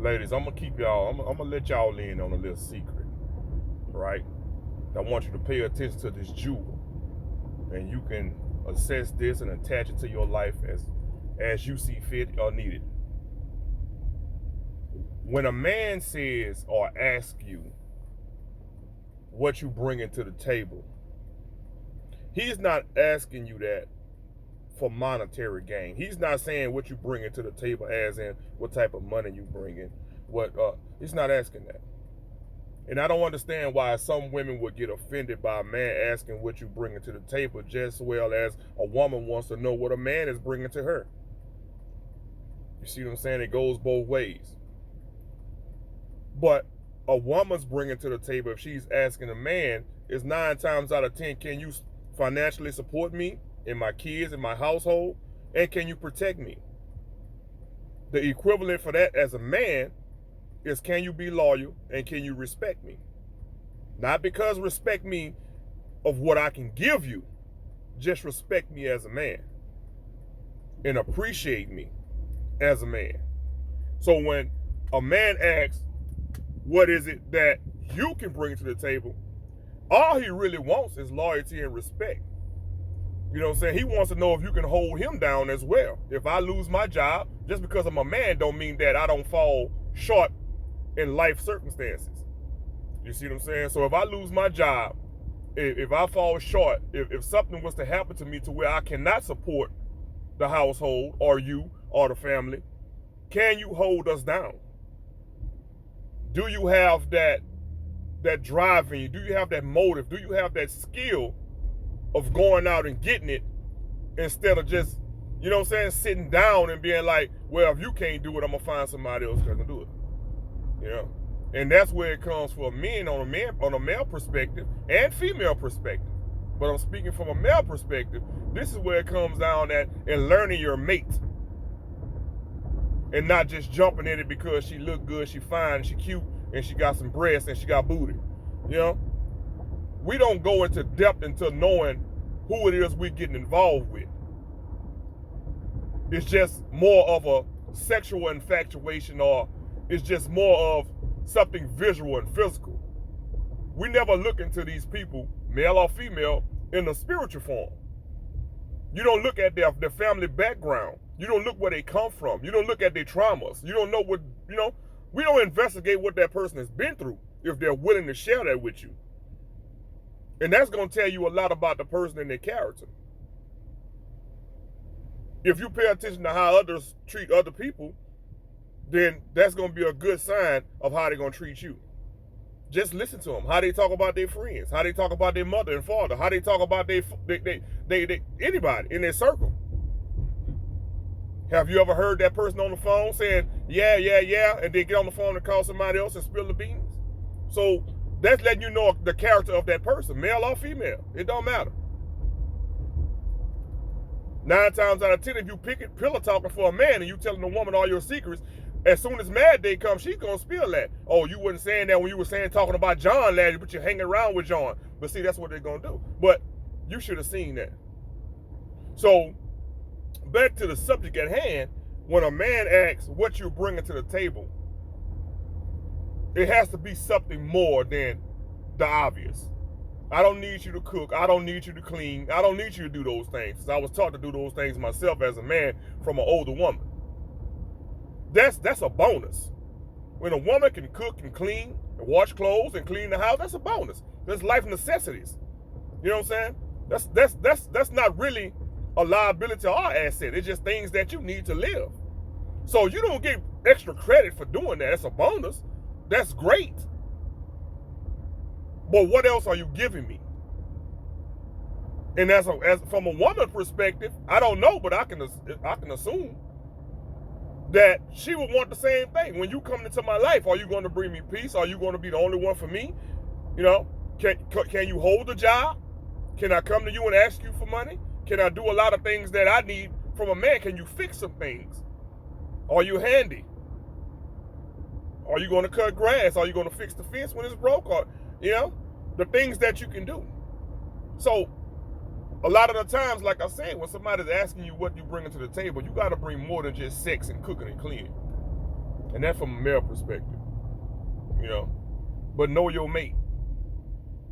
Ladies, I'm gonna let y'all in on a little secret, right? I want you to pay attention to this jewel, and you can assess this and attach it to your life as you see fit or needed. When a man says or asks you what you bringing to the table, he's not asking you that for monetary gain. He's not saying what you bringing to the table as in what type of money you bringing. He's not asking that. And I don't understand why some women would get offended by a man asking what you bringing to the table, just as well as a woman wants to know what a man is bringing to her. You see what I'm saying? It goes both ways. But a woman's bringing to the table, if she's asking a man, is 9 times out of 10, can you financially support me and my kids and my household? And can you protect me? The equivalent for that as a man is, can you be loyal and can you respect me? Not because respect me of what I can give you, just respect me as a man and appreciate me as a man. So when a man asks, what is it that you can bring to the table? All he really wants is loyalty and respect. You know what I'm saying? He wants to know if you can hold him down as well. If I lose my job, just because I'm a man don't mean that I don't fall short in life circumstances. You see what I'm saying? So if I lose my job, if I fall short, if something was to happen to me to where I cannot support the household or you or the family, can you hold us down? Do you have that drive in you? Do you have that motive? Do you have that skill of going out and getting it instead of just, you know what I'm saying, sitting down and being like, well, if you can't do it, I'm going to find somebody else that can do it. You know? And that's where it comes for men on a male perspective and female perspective. But I'm speaking from a male perspective. This is where it comes down at in learning your mate. And not just jumping in it because she look good, she fine, she cute, and she got some breasts and she got booty. You know? We don't go into depth into knowing who it is we're getting involved with. It's just more of a sexual infatuation, or it's just more of something visual and physical. We never look into these people, male or female, in a spiritual form. You don't look at their family background. You don't look where they come from. You don't look at their traumas. You don't know what, we don't investigate what that person has been through if they're willing to share that with you. And that's going to tell you a lot about the person and their character. If you pay attention to how others treat other people, then that's going to be a good sign of how they're going to treat you. Just listen to them. How they talk about their friends. How they talk about their mother and father. How they talk about anybody in their circle. Have you ever heard that person on the phone saying, yeah, and then get on the phone and call somebody else and spill the beans? So that's letting you know the character of that person, male or female. It don't matter. 9 times out of 10, if you pillow talking for a man and you telling a woman all your secrets, as soon as Mad Day comes, she's going to spill that. Oh, you wasn't saying that when you were talking about John last year, but you're hanging around with John. But see, that's what they're going to do. But you should have seen that. So, back to the subject at hand, when a man asks what you're bringing to the table, it has to be something more than the obvious. I don't need you to cook. I don't need you to clean. I don't need you to do those things. I was taught to do those things myself as a man from an older woman. That's a bonus. When a woman can cook and clean and wash clothes and clean the house, that's a bonus. That's life necessities. You know what I'm saying? That's not really a liability or asset. It's just things that you need to live. So you don't get extra credit for doing that. That's a bonus. That's great. But what else are you giving me? And as from a woman perspective, I don't know, but I can assume that she would want the same thing. When you come into my life, are you going to bring me peace? Are you going to be the only one for me? You know, can you hold a job? Can I come to you and ask you for money? Can I do a lot of things that I need from a man? Can you fix some things? Are you handy? Are you going to cut grass? Are you going to fix the fence when it's broke? Or, the things that you can do. So a lot of the times, like I said, when somebody's asking you what you bring to the table, you got to bring more than just sex and cooking and cleaning. And that's from a male perspective, you know. But know your mate.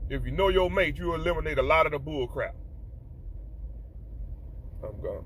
If you know your mate, you eliminate a lot of the bull crap. I'm gone.